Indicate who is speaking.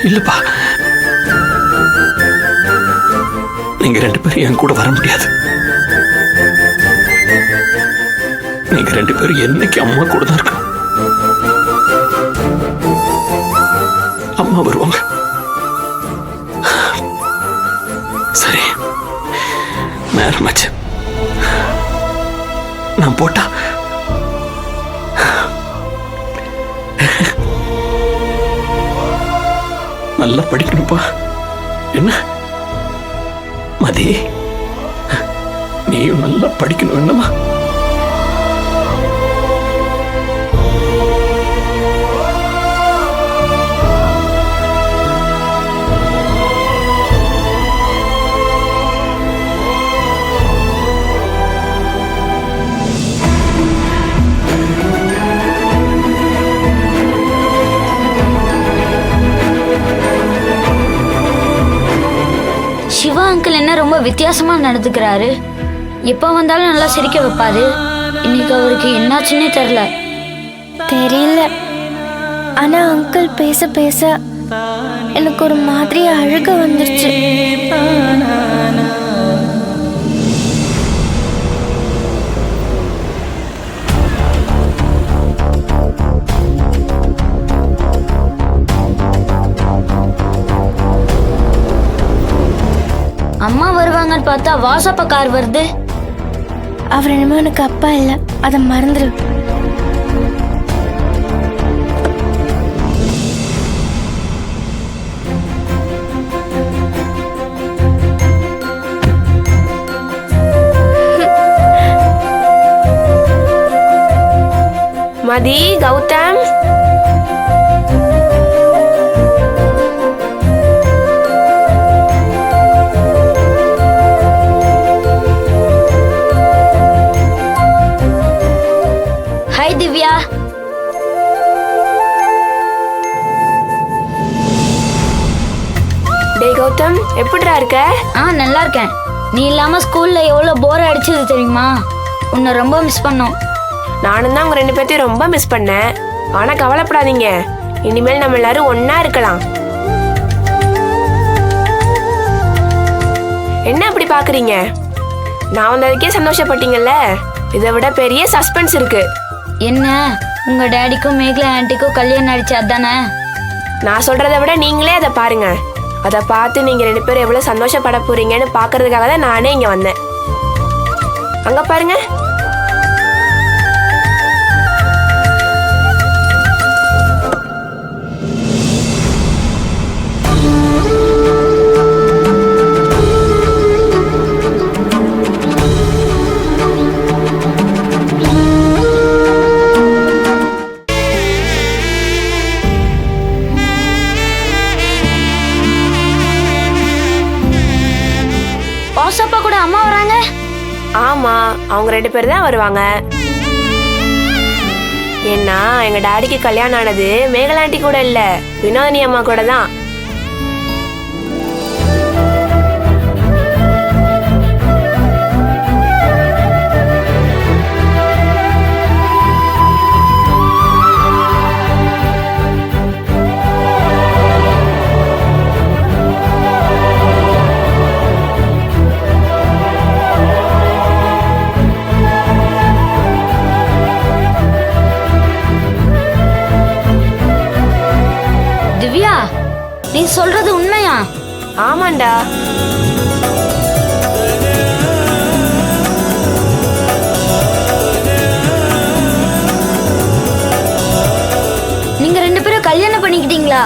Speaker 1: இல்லப்பா, நீங்க 2 பேரும் என் கூட வர முடியாது. நீங்க 2 பேரும் என்னைக்கு அம்மா கூட தான் இருக்கணும். அம்மா வருவாங்க. சரி, நேரமாச்சு. நான் போட்டா நல்லா படிக்கணும்ப்பா. என்ன மதி, நீயும் நல்லா படிக்கணும். என்னமா
Speaker 2: சிவா அங்கிள் என்ன ரொம்ப வித்தியாசமா நடந்துக்கிறாரு. எப்ப வந்தாலும் நல்லா சிரிக்க வைப்பாரு. இன்னைக்கு அவருக்கு என்னாச்சுன்னே தெரியல.
Speaker 3: ஆனா அங்கிள் பேச பேச எனக்கு ஒரு மாதிரி அழுக வந்துருச்சு.
Speaker 2: அம்மா வருவாங்கன்னு பார்த்தா வாசப்ப கார் வருது.
Speaker 3: அவர் என்னமோ எனக்கு அப்பா இல்ல, அதை மறந்துரு.
Speaker 4: மதி, கௌதம்,
Speaker 2: ஹாய் திவ்யா.
Speaker 4: டேய் கௌதம், எப்படிடா இருக்க?
Speaker 2: நல்லா இருக்கேன். நீ இல்லாம ஸ்கூல்ல எவ்வளவு போர் அடிச்சது தெரியுமா? உன்னை ரொம்ப மிஸ் பண்ணோம்.
Speaker 4: நானும் தான் உங்க 2 பேர்த்தையும் ரொம்ப மிஸ் பண்ணேன். ஆனா கவலைப்படாதீங்க, இனிமேல் நம்ம எல்லாரும் ஒன்னா இருக்கலாம். என்ன அப்படி பாக்குறீங்க? நான் வந்ததுக்கே சந்தோஷப்பட்டீங்கல்ல, இதை விட பெரிய சஸ்பென்ஸ் இருக்கு.
Speaker 2: என்ன, உங்க டேடிக்கும் மேகலா ஆன்ட்டிக்கும் கல்யாணம் ஆயிடுச்சு அதானே?
Speaker 4: நான் சொல்றதை விட நீங்களே அதை பாருங்க. அதை பார்த்து நீங்க 2 பேரும் எவ்வளவு சந்தோஷப்பட போறீங்கன்னு பாக்குறதுக்காக தான் நானே இங்க வந்தேன். அங்க பாருங்க.
Speaker 2: வாசப்பா கூட அம்மா வராங்க.
Speaker 4: ஆமா, அவங்க 2 பேர் தான் வருவாங்க. ஏன்னா எங்க டாடிக்கு கல்யாணம் ஆனது மேகலா ஆண்டி கூட இல்ல, வினோதினி அம்மா கூட தான்.
Speaker 2: திவ்யா, நீ சொல்றது உண்மையா?
Speaker 4: ஆமாண்டா.
Speaker 2: நீங்க 2 பேரும் கல்யாணம் பண்ணிக்கிட்டீங்களா?